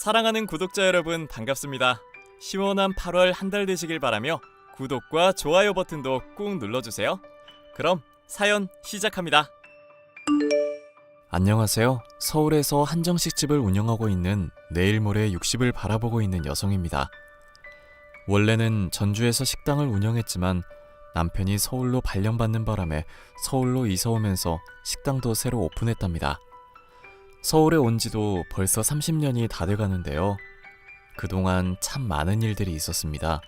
사랑하는 구독자 여러분 반갑습니다. 시원한 8월 한 달 되시길 바라며 구독과 좋아요 버튼도 꾹 눌러주세요. 그럼 사연 시작합니다. 안녕하세요. 서울에서 한정식 집을 운영하고 있는 내일 모레 60을 바라보고 있는 여성입니다. 원래는 전주에서 식당을 운영했지만 남편이 서울로 발령받는 바람에 서울로 이사 오면서 식당도 새로 오픈했답니다. 서울에 온 지도 벌써 30년이 다 돼가는데요. 그동안 참 많은 일들이 있었습니다.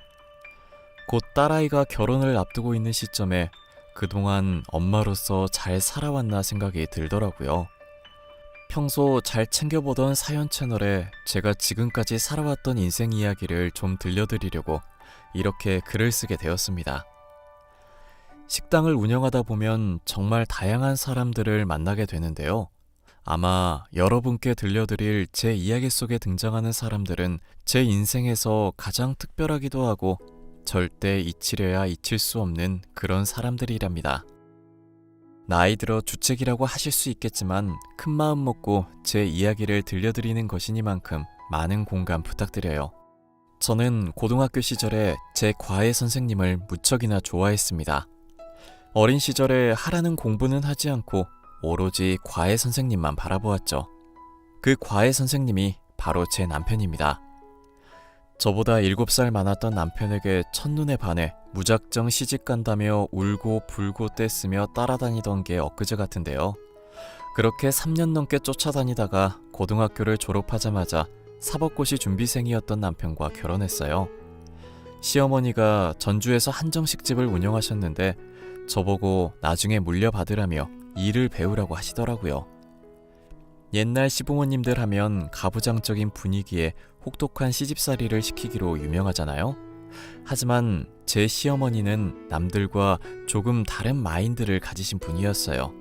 곧 딸아이가 결혼을 앞두고 있는 시점에 그동안 엄마로서 잘 살아왔나 생각이 들더라고요. 평소 잘 챙겨보던 사연 채널에 제가 지금까지 살아왔던 인생 이야기를 좀 들려드리려고 이렇게 글을 쓰게 되었습니다. 식당을 운영하다 보면 정말 다양한 사람들을 만나게 되는데요. 아마 여러분께 들려드릴 제 이야기 속에 등장하는 사람들은 제 인생에서 가장 특별하기도 하고 절대 잊히려야 잊힐 수 없는 그런 사람들이랍니다. 나이 들어 주책이라고 하실 수 있겠지만 큰 마음 먹고 제 이야기를 들려드리는 것이니만큼 많은 공감 부탁드려요. 저는 고등학교 시절에 제 과외 선생님을 무척이나 좋아했습니다. 어린 시절에 하라는 공부는 하지 않고 오로지 과외 선생님만 바라보았죠. 그 과외 선생님이 바로 제 남편입니다. 저보다 7살 많았던 남편에게 첫눈에 반해 무작정 시집간다며 울고 불고 떼쓰며 따라다니던 게 엊그제 같은데요. 그렇게 3년 넘게 쫓아다니다가 고등학교를 졸업하자마자 사법고시 준비생이었던 남편과 결혼했어요. 시어머니가 전주에서 한정식집을 운영하셨는데 저보고 나중에 물려받으라며 일을 배우라고 하시더라고요. 옛날 시부모님들 하면 가부장적인 분위기에 혹독한 시집살이를 시키기로 유명하잖아요. 하지만 제 시어머니는 남들과 조금 다른 마인드를 가지신 분이었어요.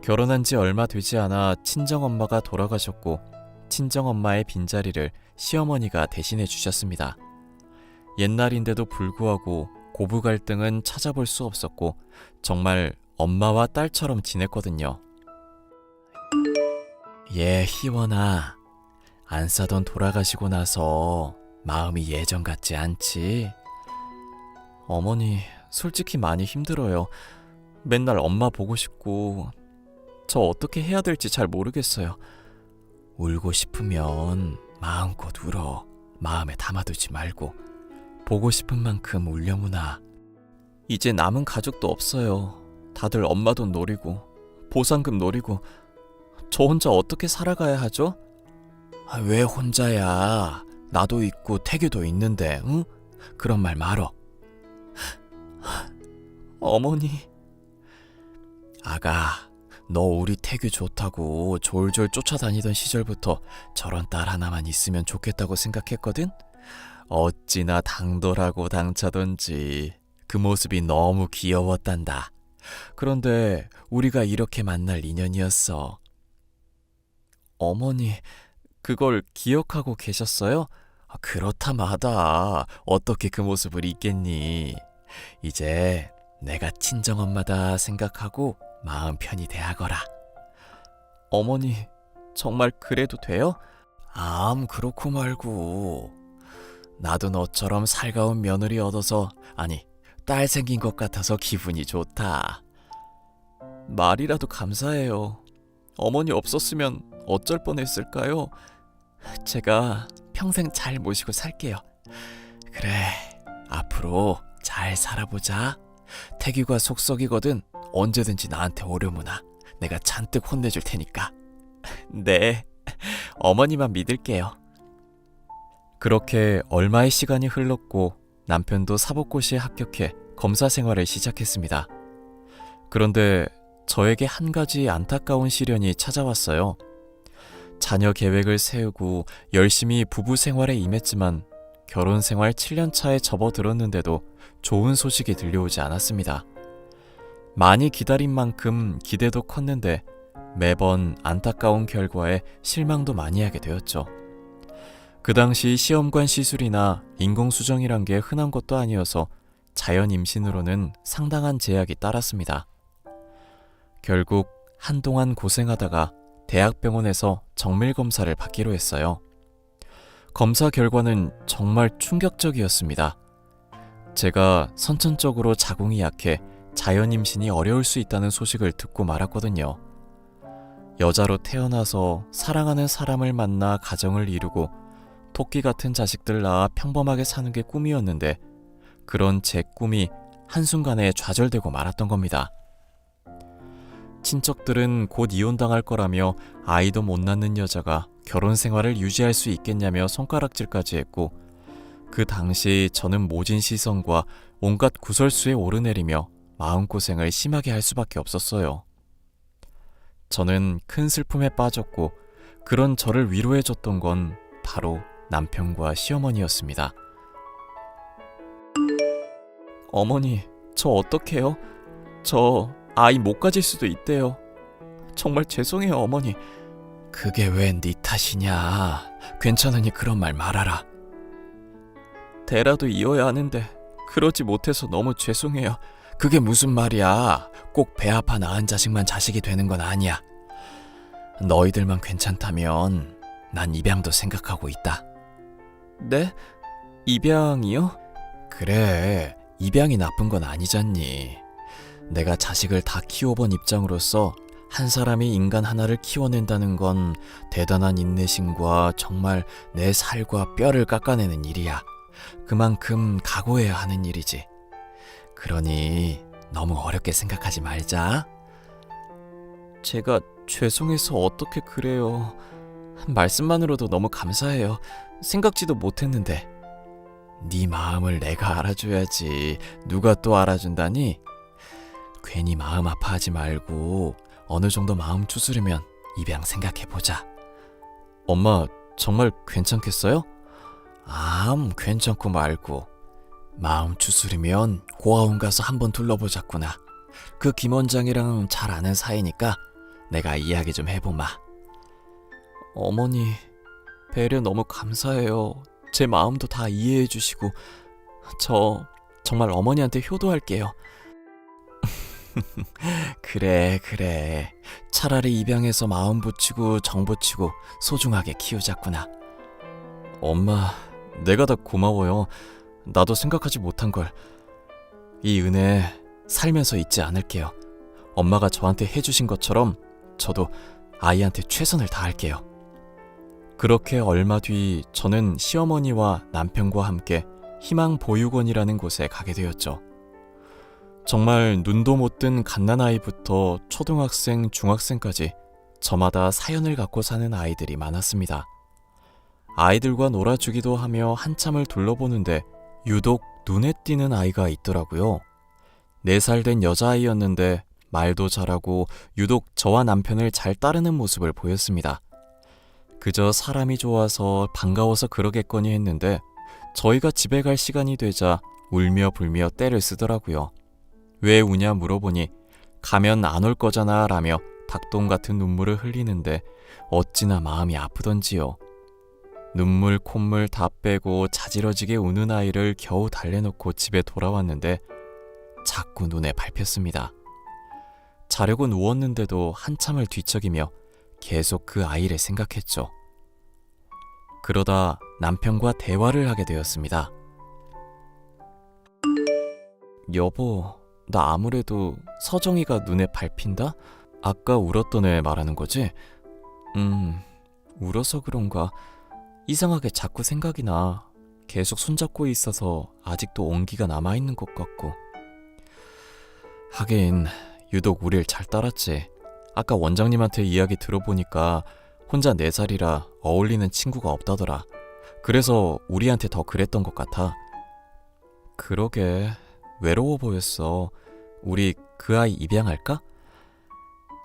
결혼한 지 얼마 되지 않아 친정엄마가 돌아가셨고 친정엄마의 빈자리를 시어머니가 대신해 주셨습니다. 옛날인데도 불구하고 고부 갈등은 찾아볼 수 없었고 정말 엄마와 딸처럼 지냈거든요. 희원아, 안 싸던 돌아가시고 나서 마음이 예전 같지 않지? 어머니, 솔직히 많이 힘들어요. 맨날 엄마 보고 싶고 저 어떻게 해야 될지 잘 모르겠어요. 울고 싶으면 마음껏 울어. 마음에 담아두지 말고 보고 싶은 만큼 울려무나. 이제 남은 가족도 없어요. 다들 엄마 돈 노리고 보상금 노리고 저 혼자 어떻게 살아가야 하죠? 왜 혼자야? 나도 있고 태규도 있는데, 응? 그런 말 말어. 어머니. 아가, 너 우리 태규 좋다고 졸졸 쫓아다니던 시절부터 저런 딸 하나만 있으면 좋겠다고 생각했거든? 어찌나 당돌하고 당차던지 그 모습이 너무 귀여웠단다. 그런데 우리가 이렇게 만날 인연이었어. 어머니, 그걸 기억하고 계셨어요? 그렇다 마다 어떻게 그 모습을 잊겠니? 이제 내가 친정엄마다 생각하고 마음 편히 대하거라. 어머니, 정말 그래도 돼요? 그렇고 말고. 나도 너처럼 살가운 며느리 얻어서, 아니, 딸 생긴 것 같아서 기분이 좋다. 말이라도 감사해요. 어머니 없었으면 어쩔 뻔했을까요? 제가 평생 잘 모시고 살게요. 그래, 앞으로 잘 살아보자. 태규가 속썩이거든 언제든지 나한테 오려무나. 내가 잔뜩 혼내줄 테니까. 네, 어머니만 믿을게요. 그렇게 얼마의 시간이 흘렀고 남편도 사법고시에 합격해 검사 생활을 시작했습니다. 그런데 저에게 한 가지 안타까운 시련이 찾아왔어요. 자녀 계획을 세우고 열심히 부부 생활에 임했지만 결혼 생활 7년 차에 접어들었는데도 좋은 소식이 들려오지 않았습니다. 많이 기다린 만큼 기대도 컸는데 매번 안타까운 결과에 실망도 많이 하게 되었죠. 그 당시 시험관 시술이나 인공수정이란 게 흔한 것도 아니어서 자연 임신으로는 상당한 제약이 따랐습니다. 결국 한동안 고생하다가 대학병원에서 정밀검사를 받기로 했어요. 검사 결과는 정말 충격적이었습니다. 제가 선천적으로 자궁이 약해 자연 임신이 어려울 수 있다는 소식을 듣고 말았거든요. 여자로 태어나서 사랑하는 사람을 만나 가정을 이루고 토끼 같은 자식들 낳아 평범하게 사는 게 꿈이었는데 그런 제 꿈이 한순간에 좌절되고 말았던 겁니다. 친척들은 곧 이혼당할 거라며 아이도 못 낳는 여자가 결혼 생활을 유지할 수 있겠냐며 손가락질까지 했고 그 당시 저는 모진 시선과 온갖 구설수에 오르내리며 마음고생을 심하게 할 수밖에 없었어요. 저는 큰 슬픔에 빠졌고 그런 저를 위로해줬던 건 바로 남편과 시어머니였습니다. 어머니, 저 어떡해요? 저 아이 못 가질 수도 있대요. 정말 죄송해요, 어머니. 그게 왜 네 탓이냐. 괜찮으니 그런 말 말아라. 대라도 이어야 하는데 그러지 못해서 너무 죄송해요. 그게 무슨 말이야. 꼭 배 아파 낳은 자식만 자식이 되는 건 아니야. 너희들만 괜찮다면 난 입양도 생각하고 있다. 네? 입양이요? 그래, 입양이 나쁜 건 아니잖니. 내가 자식을 다 키워본 입장으로서 한 사람이 인간 하나를 키워낸다는 건 대단한 인내심과 정말 내 살과 뼈를 깎아내는 일이야. 그만큼 각오해야 하는 일이지. 그러니 너무 어렵게 생각하지 말자. 제가 죄송해서 어떻게 그래요. 말씀만으로도 너무 감사해요. 생각지도 못했는데. 네 마음을 내가 알아줘야지. 누가 또 알아준다니? 괜히 마음 아파하지 말고 어느 정도 마음 추스르면 입양 생각해보자. 엄마 정말 괜찮겠어요? 괜찮고 말고. 마음 추스르면 고아원 가서 한번 둘러보자꾸나. 그 김 원장이랑 잘 아는 사이니까 내가 이야기 좀 해보마. 어머니, 배려 너무 감사해요. 제 마음도 다 이해해 주시고. 저 정말 어머니한테 효도할게요. 그래. 차라리 입양해서 마음 붙이고 정 붙이고 소중하게 키우자꾸나. 엄마, 내가 다 고마워요. 나도 생각하지 못한 걸. 이 은혜 살면서 잊지 않을게요. 엄마가 저한테 해주신 것처럼 저도 아이한테 최선을 다할게요. 그렇게 얼마 뒤 저는 시어머니와 남편과 함께 희망보육원이라는 곳에 가게 되었죠. 정말 눈도 못 뜬 갓난아이부터 초등학생, 중학생까지 저마다 사연을 갖고 사는 아이들이 많았습니다. 아이들과 놀아주기도 하며 한참을 둘러보는데 유독 눈에 띄는 아이가 있더라고요. 4살 된 여자아이였는데 말도 잘하고 유독 저와 남편을 잘 따르는 모습을 보였습니다. 그저 사람이 좋아서 반가워서 그러겠거니 했는데 저희가 집에 갈 시간이 되자 울며 불며 떼를 쓰더라고요. 왜 우냐 물어보니 가면 안 올 거잖아 라며 닭똥 같은 눈물을 흘리는데 어찌나 마음이 아프던지요. 눈물 콧물 다 빼고 자지러지게 우는 아이를 겨우 달래놓고 집에 돌아왔는데 자꾸 눈에 밟혔습니다. 자려고 누웠는데도 한참을 뒤척이며 계속 그 아이를 생각했죠. 그러다 남편과 대화를 하게 되었습니다. 여보, 나 아무래도 서정이가 눈에 밟힌다? 아까 울었던 애 말하는 거지? 울어서 그런가? 이상하게 자꾸 생각이 나. 계속 손잡고 있어서 아직도 온기가 남아있는 것 같고. 하긴 유독 우릴 잘 따랐지. 아까 원장님한테 이야기 들어보니까 혼자 4살이라 어울리는 친구가 없다더라. 그래서 우리한테 더 그랬던 것 같아. 그러게, 외로워 보였어. 우리 그 아이 입양할까?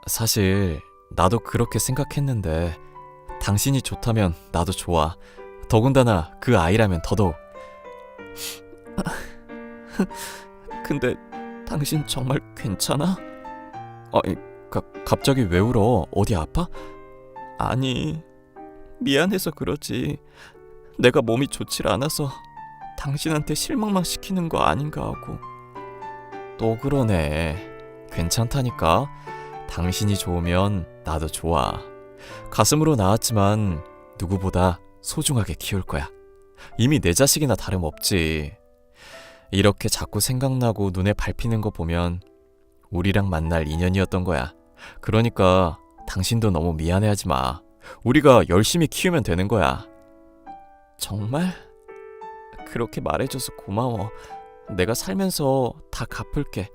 사실 나도 그렇게 생각했는데 당신이 좋다면 나도 좋아. 더군다나 그 아이라면 더더욱. 근데 당신 정말 괜찮아? 아니, 갑자기 왜 울어? 어디 아파? 아니, 미안해서 그러지. 내가 몸이 좋질 않아서 당신한테 실망만 시키는 거 아닌가 하고. 또 그러네. 괜찮다니까. 당신이 좋으면 나도 좋아. 가슴으로 낳았지만 누구보다 소중하게 키울 거야. 이미 내 자식이나 다름없지. 이렇게 자꾸 생각나고 눈에 밟히는 거 보면 우리랑 만날 인연이었던 거야. 그러니까 당신도 너무 미안해하지 마. 우리가 열심히 키우면 되는 거야. 정말? 그렇게 말해줘서 고마워. 내가 살면서 다 갚을게.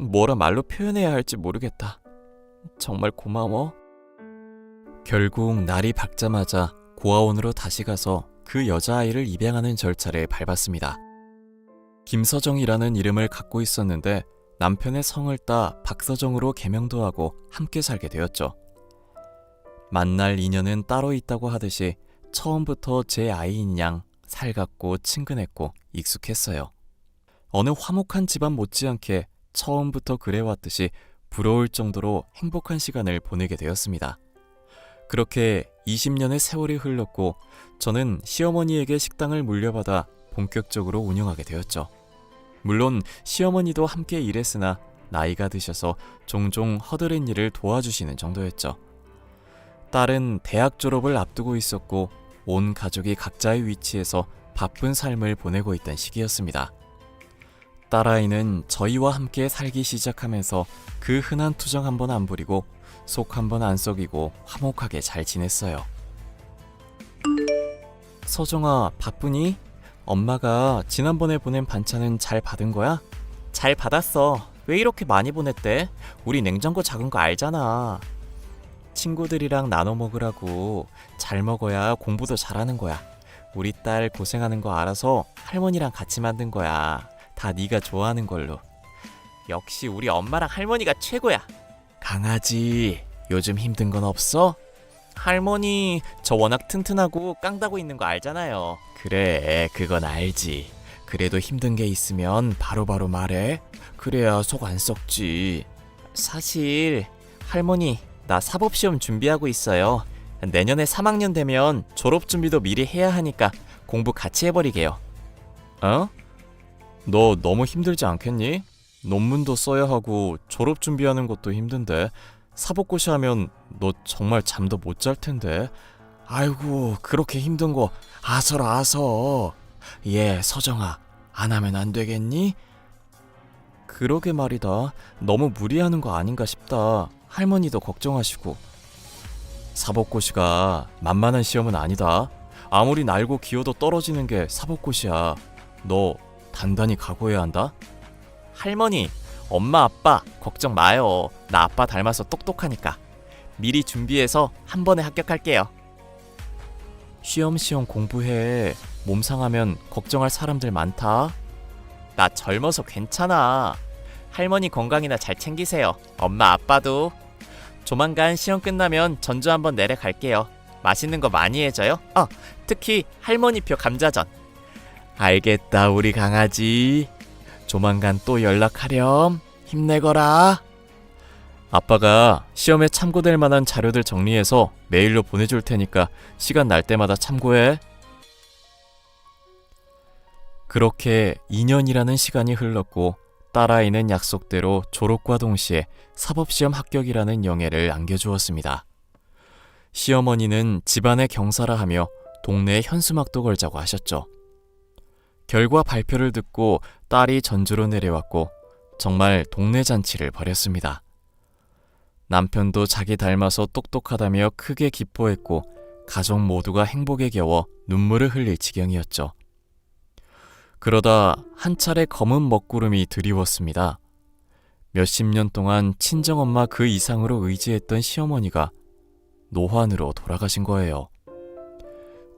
뭐라 말로 표현해야 할지 모르겠다. 정말 고마워. 결국 날이 밝자마자 고아원으로 다시 가서 그 여자아이를 입양하는 절차를 밟았습니다. 김서정이라는 이름을 갖고 있었는데 남편의 성을 따 박서정으로 개명도 하고 함께 살게 되었죠. 만날 인연은 따로 있다고 하듯이 처음부터 제 아이인 양 살갑고 친근했고 익숙했어요. 어느 화목한 집안 못지않게 처음부터 그래왔듯이 부러울 정도로 행복한 시간을 보내게 되었습니다. 그렇게 20년의 세월이 흘렀고 저는 시어머니에게 식당을 물려받아 본격적으로 운영하게 되었죠. 물론 시어머니도 함께 일했으나 나이가 드셔서 종종 허드렛 일을 도와주시는 정도였죠. 딸은 대학 졸업을 앞두고 있었고 온 가족이 각자의 위치에서 바쁜 삶을 보내고 있던 시기였습니다. 딸아이는 저희와 함께 살기 시작하면서 그 흔한 투정 한 번 안 부리고 속 한 번 안 썩이고 화목하게 잘 지냈어요. 서정아, 바쁘니? 엄마가 지난번에 보낸 반찬은 잘 받은 거야? 잘 받았어. 왜 이렇게 많이 보냈대? 우리 냉장고 작은 거 알잖아. 친구들이랑 나눠 먹으라고. 잘 먹어야 공부도 잘하는 거야. 우리 딸 고생하는 거 알아서 할머니랑 같이 만든 거야. 다 네가 좋아하는 걸로. 역시 우리 엄마랑 할머니가 최고야. 강아지, 요즘 힘든 건 없어? 할머니, 저 워낙 튼튼하고 깡다고 있는 거 알잖아요. 그래, 그건 알지. 그래도 힘든 게 있으면 바로바로 말해. 그래야 속 안 썩지. 사실 할머니, 나 사법시험 준비하고 있어요. 내년에 3학년 되면 졸업 준비도 미리 해야 하니까 공부 같이 해버리게요. 어? 너 너무 힘들지 않겠니? 논문도 써야 하고 졸업 준비하는 것도 힘든데 사법고시 하면 너 정말 잠도 못 잘 텐데. 아이고, 그렇게 힘든 거 아서라 아서. 예, 서정아, 안 하면 안 되겠니? 그러게 말이다. 너무 무리하는 거 아닌가 싶다. 할머니도 걱정하시고. 사법고시가 만만한 시험은 아니다. 아무리 날고 기어도 떨어지는 게 사법고시야. 너 단단히 각오해야 한다. 할머니, 엄마 아빠 걱정 마요. 나 아빠 닮아서 똑똑하니까. 미리 준비해서 한 번에 합격할게요. 쉬엄쉬엄 공부해. 몸 상하면 걱정할 사람들 많다. 나 젊어서 괜찮아. 할머니 건강이나 잘 챙기세요. 엄마 아빠도. 조만간 시험 끝나면 전주 한번 내려갈게요. 맛있는 거 많이 해줘요. 특히 할머니표 감자전. 알겠다, 우리 강아지. 조만간 또 연락하렴. 힘내거라. 아빠가 시험에 참고될 만한 자료들 정리해서 메일로 보내줄 테니까 시간 날 때마다 참고해. 그렇게 2년이라는 시간이 흘렀고 딸아이는 약속대로 졸업과 동시에 사법시험 합격이라는 영예를 안겨주었습니다. 시어머니는 집안의 경사라 하며 동네에 현수막도 걸자고 하셨죠. 결과 발표를 듣고 딸이 전주로 내려왔고 정말 동네 잔치를 벌였습니다. 남편도 자기 닮아서 똑똑하다며 크게 기뻐했고 가족 모두가 행복에 겨워 눈물을 흘릴 지경이었죠. 그러다 한 차례 검은 먹구름이 드리웠습니다. 몇십 년 동안 친정엄마 그 이상으로 의지했던 시어머니가 노환으로 돌아가신 거예요.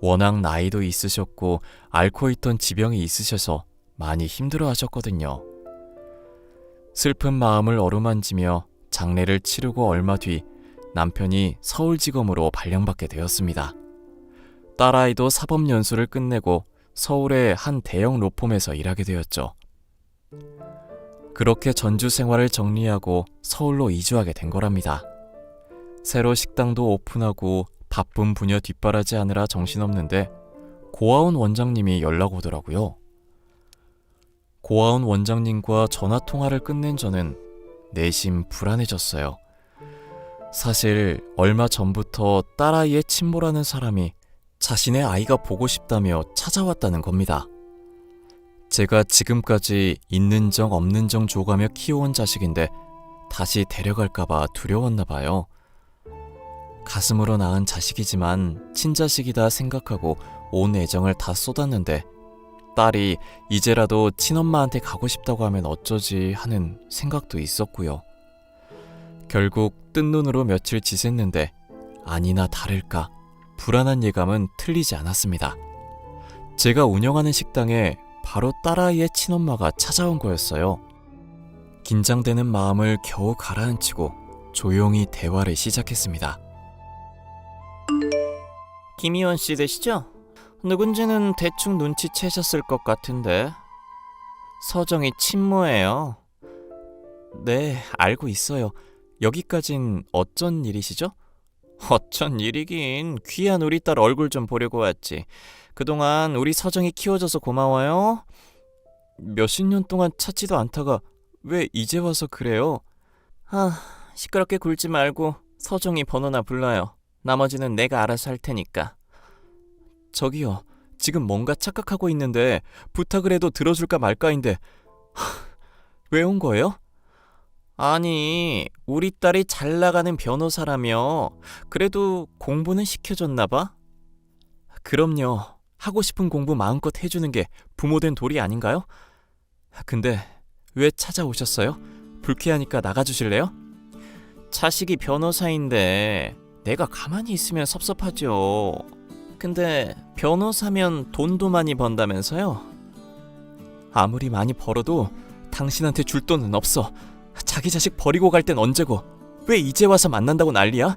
워낙 나이도 있으셨고 앓고 있던 지병이 있으셔서 많이 힘들어하셨거든요. 슬픈 마음을 어루만지며 장례를 치르고 얼마 뒤 남편이 서울지검으로 발령받게 되었습니다. 딸아이도 사법연수를 끝내고 서울의 한 대형 로펌에서 일하게 되었죠. 그렇게 전주 생활을 정리하고 서울로 이주하게 된 거랍니다. 새로 식당도 오픈하고 바쁜 부녀 뒷바라지 하느라 정신없는데 고아원 원장님이 연락 오더라고요. 고아원 원장님과 전화통화를 끝낸 저는 내심 불안해졌어요. 사실 얼마 전부터 딸아이의 친모라는 사람이 자신의 아이가 보고 싶다며 찾아왔다는 겁니다. 제가 지금까지 있는 정 없는 정 줘가며 키워온 자식인데 다시 데려갈까봐 두려웠나 봐요. 가슴으로 낳은 자식이지만 친자식이다 생각하고 온 애정을 다 쏟았는데 딸이 이제라도 친엄마한테 가고 싶다고 하면 어쩌지 하는 생각도 있었고요. 결국 뜬 눈으로 며칠 지샜는데 아니나 다를까 불안한 예감은 틀리지 않았습니다. 제가 운영하는 식당에 바로 딸아이의 친엄마가 찾아온 거였어요. 긴장되는 마음을 겨우 가라앉히고 조용히 대화를 시작했습니다. 김희원 씨 되시죠? 누군지는 대충 눈치채셨을 것 같은데. 서정이 친모예요. 네, 알고 있어요. 여기까진 어쩐 일이시죠? 어쩐 일이긴. 귀한 우리 딸 얼굴 좀 보려고 왔지. 그동안 우리 서정이 키워줘서 고마워요. 몇십 년 동안 찾지도 않다가 왜 이제 와서 그래요? 시끄럽게 굴지 말고 서정이 번호나 불러요. 나머지는 내가 알아서 할 테니까. 저기요, 지금 뭔가 착각하고 있는데 부탁을 해도 들어줄까 말까인데 왜 온 거예요? 아니, 우리 딸이 잘 나가는 변호사라며. 그래도 공부는 시켜줬나 봐? 그럼요. 하고 싶은 공부 마음껏 해주는 게 부모된 도리 아닌가요? 근데 왜 찾아오셨어요? 불쾌하니까 나가주실래요? 자식이 변호사인데 내가 가만히 있으면 섭섭하죠. 근데 변호사면 돈도 많이 번다면서요? 아무리 많이 벌어도 당신한테 줄 돈은 없어. 자기 자식 버리고 갈 땐 언제고 왜 이제 와서 만난다고 난리야?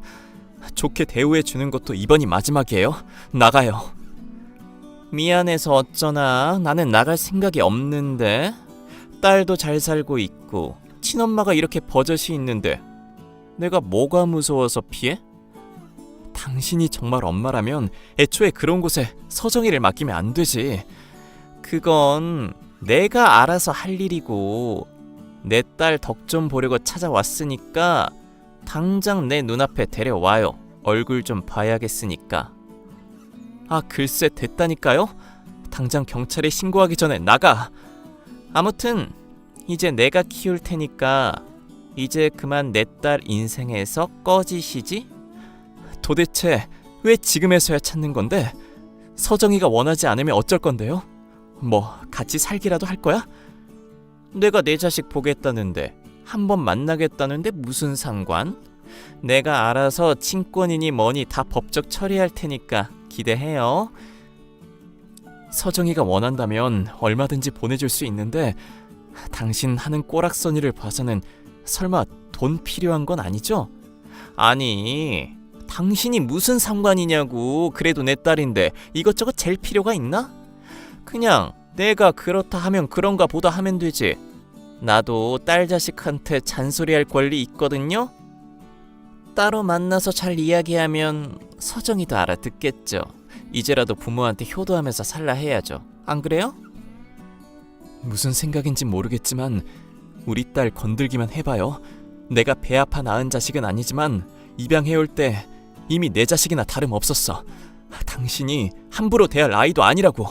좋게 대우해 주는 것도 이번이 마지막이에요. 나가요. 미안해서 어쩌나. 나는 나갈 생각이 없는데. 딸도 잘 살고 있고 친엄마가 이렇게 버젓이 있는데 내가 뭐가 무서워서 피해? 당신이 정말 엄마라면 애초에 그런 곳에 서정이를 맡기면 안 되지. 그건 내가 알아서 할 일이고 내 딸 덕 좀 보려고 찾아왔으니까 당장 내 눈앞에 데려와요. 얼굴 좀 봐야겠으니까. 글쎄 됐다니까요. 당장 경찰에 신고하기 전에 나가. 아무튼 이제 내가 키울 테니까 이제 그만 내 딸 인생에서 꺼지시지? 도대체 왜 지금에서야 찾는 건데? 서정이가 원하지 않으면 어쩔 건데요? 뭐 같이 살기라도 할 거야? 내가 내 자식 보겠다는데 한번 만나겠다는데 무슨 상관? 내가 알아서 친권이니 뭐니 다 법적 처리할 테니까 기대해요. 서정이가 원한다면 얼마든지 보내줄 수 있는데 당신 하는 꼬락서니를 봐서는 설마 돈 필요한 건 아니죠? 아니, 당신이 무슨 상관이냐고. 그래도 내 딸인데 이것저것 잴 필요가 있나? 그냥 내가 그렇다 하면 그런가 보다 하면 되지. 나도 딸 자식한테 잔소리할 권리 있거든요. 따로 만나서 잘 이야기하면 서정이도 알아듣겠죠. 이제라도 부모한테 효도하면서 살라 해야죠. 안 그래요? 무슨 생각인지 모르겠지만 우리 딸 건들기만 해봐요. 내가 배 아파 낳은 자식은 아니지만 입양해올 때 이미 내 자식이나 다름없었어. 당신이 함부로 대할 아이도 아니라고.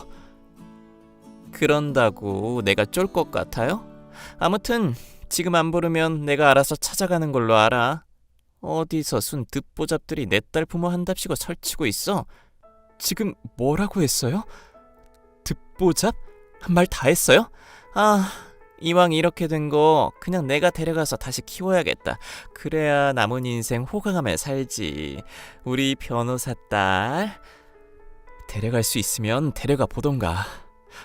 그런다고 내가 쫄 것 같아요? 아무튼 지금 안 부르면 내가 알아서 찾아가는 걸로 알아. 어디서 순 듣보잡들이 내 딸 부모 한답시고 설치고 있어. 지금 뭐라고 했어요? 듣보잡? 말 다 했어요? 이왕 이렇게 된 거 그냥 내가 데려가서 다시 키워야겠다. 그래야 남은 인생 호강하며 살지. 우리 변호사 딸 데려갈 수 있으면 데려가 보던가.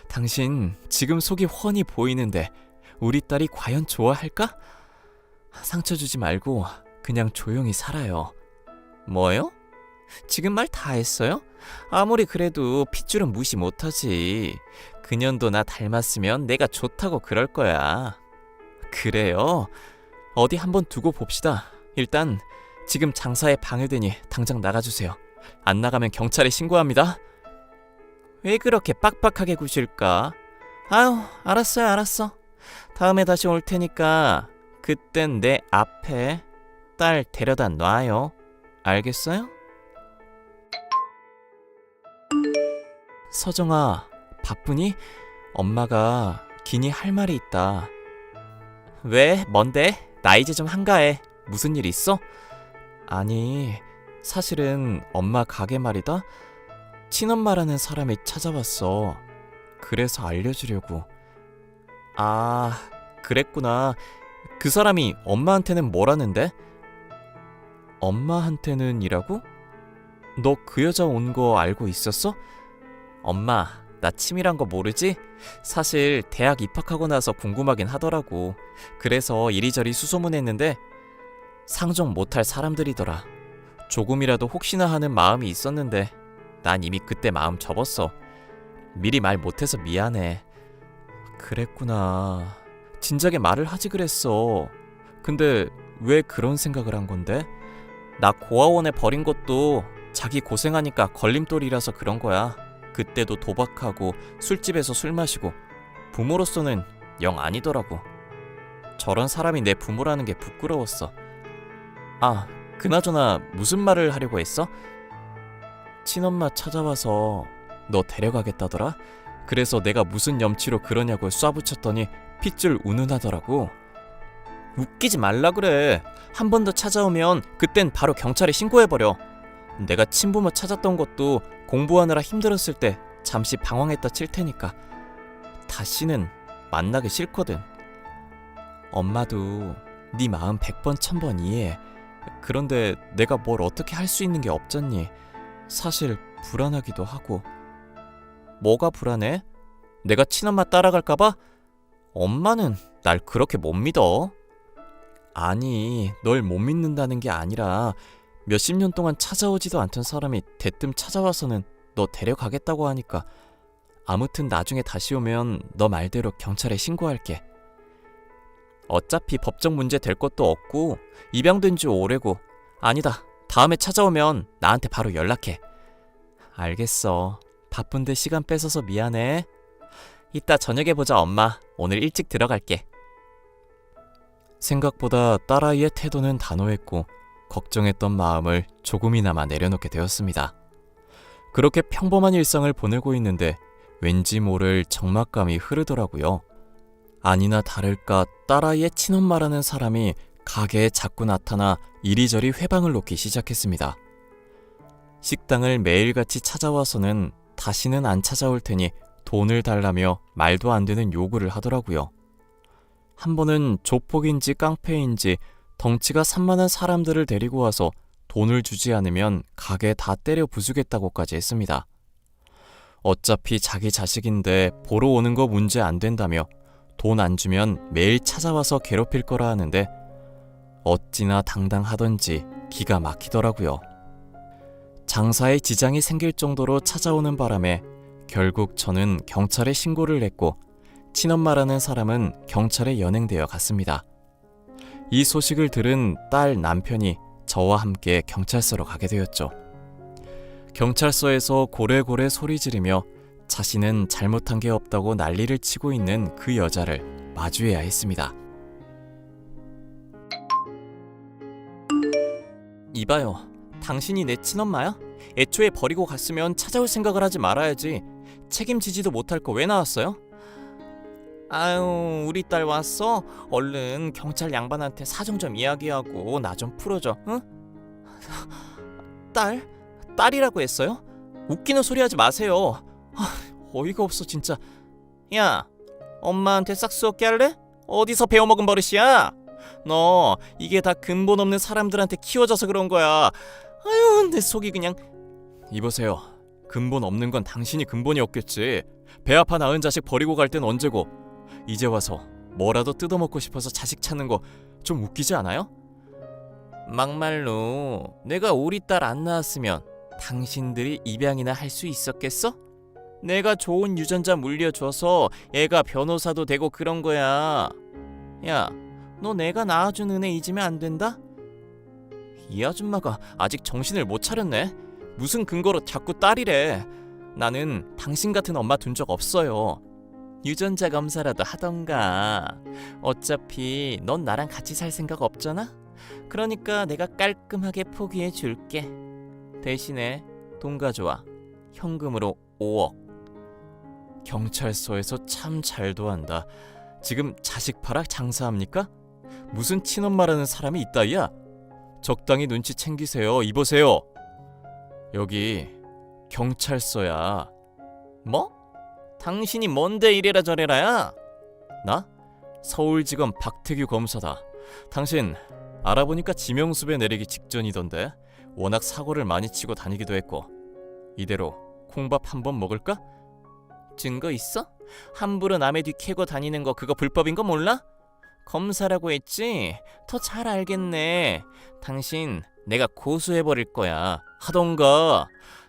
당신 지금 속이 훤히 보이는데 우리 딸이 과연 좋아할까? 상처 주지 말고 그냥 조용히 살아요. 뭐요? 지금 말 다 했어요? 아무리 그래도 핏줄은 무시 못하지. 그년도 나 닮았으면 내가 좋다고 그럴 거야. 그래요? 어디 한번 두고 봅시다. 일단 지금 장사에 방해되니 당장 나가주세요. 안 나가면 경찰에 신고합니다. 왜 그렇게 빡빡하게 구실까? 아유, 알았어. 다음에 다시 올 테니까 그땐 내 앞에 딸 데려다 놔요. 알겠어요? 서정아, 바쁘니? 엄마가 기니 할 말이 있다. 왜? 뭔데? 나 이제 좀 한가해. 무슨 일 있어? 아니, 사실은 엄마 가게 말이다. 친엄마라는 사람이 찾아왔어. 그래서 알려주려고. 아, 그랬구나. 그 사람이 엄마한테는 뭐라는데? 엄마한테는 이라고? 너 그 여자 온 거 알고 있었어? 엄마, 나 치밀한 거 모르지? 사실 대학 입학하고 나서 궁금하긴 하더라고. 그래서 이리저리 수소문했는데 상종 못할 사람들이더라. 조금이라도 혹시나 하는 마음이 있었는데 난 이미 그때 마음 접었어. 미리 말 못해서 미안해. 그랬구나. 진작에 말을 하지 그랬어. 근데 왜 그런 생각을 한 건데? 나 고아원에 버린 것도 자기 고생하니까 걸림돌이라서 그런 거야. 그때도 도박하고 술집에서 술 마시고 부모로서는 영 아니더라고. 저런 사람이 내 부모라는 게 부끄러웠어. 아, 그나저나 무슨 말을 하려고 했어? 친엄마 찾아와서 너 데려가겠다더라? 그래서 내가 무슨 염치로 그러냐고 쏴붙였더니 핏줄 운운하더라고. 웃기지 말라 그래. 한 번 더 찾아오면 그땐 바로 경찰에 신고해버려. 내가 친부모 찾았던 것도 공부하느라 힘들었을 때 잠시 방황했다 칠 테니까. 다시는 만나기 싫거든. 엄마도 네 마음 100번 1000번 이해해. 그런데 내가 뭘 어떻게 할 수 있는 게 없잖니. 사실 불안하기도 하고. 뭐가 불안해? 내가 친엄마 따라갈까봐? 엄마는 날 그렇게 못 믿어. 아니, 널 못 믿는다는 게 아니라 몇십 년 동안 찾아오지도 않던 사람이 대뜸 찾아와서는 너 데려가겠다고 하니까. 아무튼 나중에 다시 오면 너 말대로 경찰에 신고할게. 어차피 법적 문제 될 것도 없고 입양된 지 오래고. 아니다, 다음에 찾아오면 나한테 바로 연락해. 알겠어. 바쁜데 시간 뺏어서 미안해. 이따 저녁에 보자 엄마. 오늘 일찍 들어갈게. 생각보다 딸아이의 태도는 단호했고 걱정했던 마음을 조금이나마 내려놓게 되었습니다. 그렇게 평범한 일상을 보내고 있는데 왠지 모를 적막감이 흐르더라고요. 아니나 다를까 딸아이의 친엄마라는 사람이 가게에 자꾸 나타나 이리저리 회방을 놓기 시작했습니다. 식당을 매일같이 찾아와서는 다시는 안 찾아올 테니 돈을 달라며 말도 안 되는 요구를 하더라고요. 한 번은 조폭인지 깡패인지 덩치가 산만한 사람들을 데리고 와서 돈을 주지 않으면 가게 다 때려 부수겠다고까지 했습니다. 어차피 자기 자식인데 보러 오는 거 문제 안 된다며 돈 안 주면 매일 찾아와서 괴롭힐 거라 하는데 어찌나 당당하던지 기가 막히더라고요. 장사에 지장이 생길 정도로 찾아오는 바람에 결국 저는 경찰에 신고를 했고 친엄마라는 사람은 경찰에 연행되어 갔습니다. 이 소식을 들은 딸 남편이 저와 함께 경찰서로 가게 되었죠. 경찰서에서 고래고래 소리 지르며 자신은 잘못한 게 없다고 난리를 치고 있는 그 여자를 마주해야 했습니다. 이봐요. 당신이 내 친엄마야? 애초에 버리고 갔으면 찾아올 생각을 하지 말아야지. 책임지지도 못할 거 왜 나왔어요? 아유, 우리 딸 왔어? 얼른 경찰 양반한테 사정 좀 이야기하고 나 좀 풀어줘, 응? 딸? 딸이라고 했어요? 웃기는 소리 하지 마세요. 어이가 없어 진짜. 야, 엄마한테 싹수 없게 할래? 어디서 배워먹은 버릇이야? 너 이게 다 근본 없는 사람들한테 키워져서 그런 거야. 아유, 내 속이 그냥. 이보세요. 근본 없는 건 당신이 근본이 없겠지. 배 아파 낳은 자식 버리고 갈 땐 언제고. 이제 와서 뭐라도 뜯어먹고 싶어서 자식 찾는 거 좀 웃기지 않아요? 막말로 내가 우리 딸 안 낳았으면 당신들이 입양이나 할 수 있었겠어? 내가 좋은 유전자 물려줘서 애가 변호사도 되고 그런 거야. 야, 너 내가 낳아준 은혜 잊으면 안 된다? 이 아줌마가 아직 정신을 못 차렸네. 무슨 근거로 자꾸 딸이래. 나는 당신 같은 엄마 둔 적 없어요. 유전자 검사라도 하던가. 어차피 넌 나랑 같이 살 생각 없잖아? 그러니까 내가 깔끔하게 포기해 줄게. 대신에 돈 가져와. 현금으로 5억. 경찰서에서 참 잘도 한다. 지금 자식 팔아 장사합니까? 무슨 친엄마라는 사람이 있다이야? 적당히 눈치 챙기세요. 이보세요. 여기 경찰서야. 뭐? 당신이 뭔데 이래라 저래라야? 나? 서울지검 박태규 검사다. 당신 알아보니까 지명수배 내리기 직전이던데. 워낙 사고를 많이 치고 다니기도 했고. 이대로 콩밥 한 번 먹을까? 증거 있어? 함부로 남의 뒤 캐고 다니는 거 그거 불법인 거 몰라? 검사라고 했지? 더 잘 알겠네. 당신 내가 고소해버릴 거야. 하던가.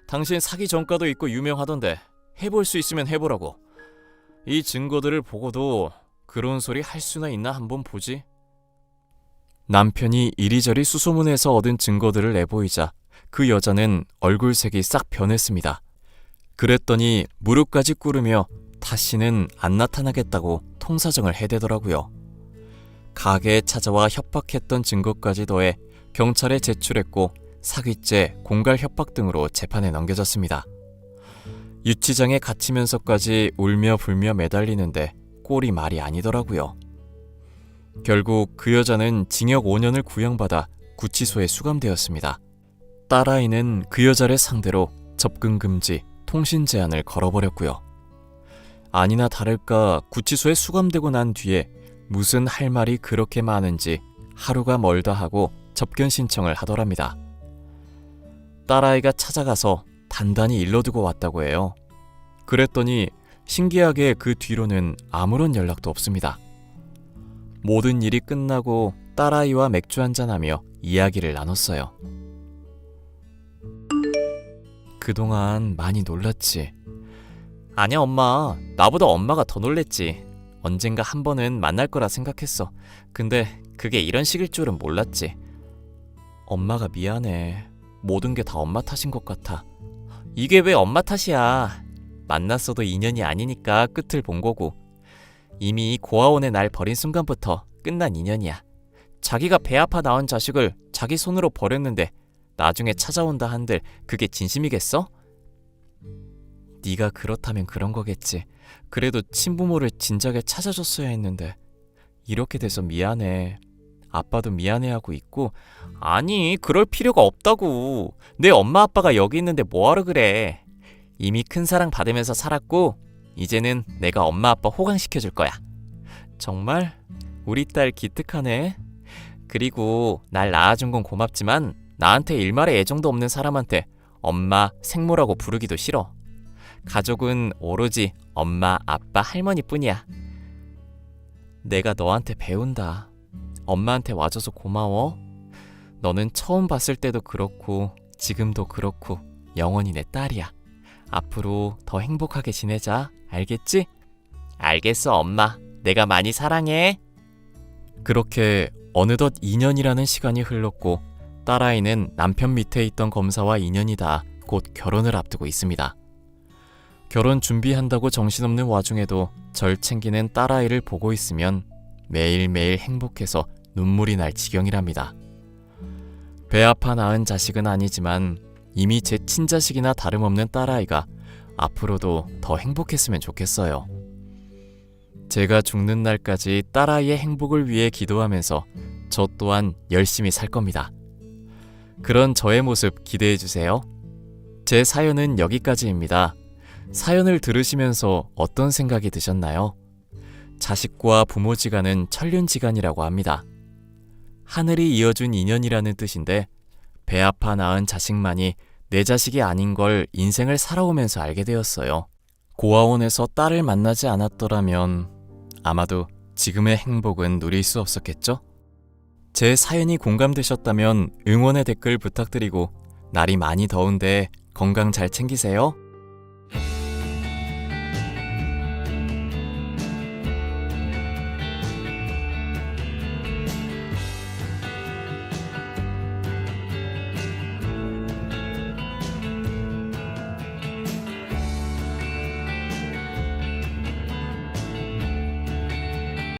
당신 사기 전과도 있고 유명하던데 해볼 수 있으면 해보라고. 이 증거들을 보고도 그런 소리 할 수나 있나 한번 보지. 남편이 이리저리 수소문해서 얻은 증거들을 내보이자 그 여자는 얼굴색이 싹 변했습니다. 그랬더니 무릎까지 꿇으며 다시는 안 나타나겠다고 통사정을 해대더라고요. 가게에 찾아와 협박했던 증거까지 더해 경찰에 제출했고 사기죄, 공갈 협박 등으로 재판에 넘겨졌습니다. 유치장에 갇히면서까지 울며 불며 매달리는데 꼴이 말이 아니더라고요. 결국 그 여자는 징역 5년을 구형받아 구치소에 수감되었습니다. 딸아이는 그 여자를 상대로 접근 금지, 통신 제한을 걸어버렸고요. 아니나 다를까 구치소에 수감되고 난 뒤에 무슨 할 말이 그렇게 많은지 하루가 멀다 하고 접견 신청을 하더랍니다. 딸아이가 찾아가서 단단히 일러두고 왔다고 해요. 그랬더니 신기하게 그 뒤로는 아무런 연락도 없습니다. 모든 일이 끝나고 딸아이와 맥주 한잔하며 이야기를 나눴어요. 그동안 많이 놀랐지? 아니야 엄마, 나보다 엄마가 더 놀랬지. 언젠가 한 번은 만날 거라 생각했어. 근데 그게 이런 식일 줄은 몰랐지. 엄마가 미안해. 모든 게 다 엄마 탓인 것 같아. 이게 왜 엄마 탓이야. 만났어도 인연이 아니니까 끝을 본 거고. 이미 고아원에 날 버린 순간부터 끝난 인연이야. 자기가 배 아파 낳은 자식을 자기 손으로 버렸는데 나중에 찾아온다 한들 그게 진심이겠어? 네가 그렇다면 그런 거겠지. 그래도 친부모를 진작에 찾아줬어야 했는데. 이렇게 돼서 미안해. 아빠도 미안해하고 있고. 아니 그럴 필요가 없다고. 내 엄마 아빠가 여기 있는데 뭐하러 그래. 이미 큰 사랑 받으면서 살았고 이제는 내가 엄마 아빠 호강시켜줄 거야. 정말? 우리 딸 기특하네. 그리고 날 낳아준 건 고맙지만 나한테 일말의 애정도 없는 사람한테 엄마, 생모라고 부르기도 싫어. 가족은 오로지 엄마, 아빠, 할머니뿐이야. 내가 너한테 배운다. 엄마한테 와줘서 고마워. 너는 처음 봤을 때도 그렇고 지금도 그렇고 영원히 내 딸이야. 앞으로 더 행복하게 지내자. 알겠지? 알겠어 엄마. 내가 많이 사랑해. 그렇게 어느덧 2년이라는 시간이 흘렀고 딸아이는 남편 밑에 있던 검사와 인연이 닿아 곧 결혼을 앞두고 있습니다. 결혼 준비한다고 정신없는 와중에도 절 챙기는 딸아이를 보고 있으면 매일매일 행복해서 눈물이 날 지경이랍니다. 배 아파 낳은 자식은 아니지만 이미 제 친자식이나 다름없는 딸아이가 앞으로도 더 행복했으면 좋겠어요. 제가 죽는 날까지 딸아이의 행복을 위해 기도하면서 저 또한 열심히 살 겁니다. 그런 저의 모습 기대해주세요. 제 사연은 여기까지입니다. 사연을 들으시면서 어떤 생각이 드셨나요? 자식과 부모지간은 천륜지간이라고 합니다. 하늘이 이어준 인연이라는 뜻인데 배 아파 낳은 자식만이 내 자식이 아닌 걸 인생을 살아오면서 알게 되었어요. 고아원에서 딸을 만나지 않았더라면 아마도 지금의 행복은 누릴 수 없었겠죠? 제 사연이 공감되셨다면 응원의 댓글 부탁드리고 날이 많이 더운데 건강 잘 챙기세요.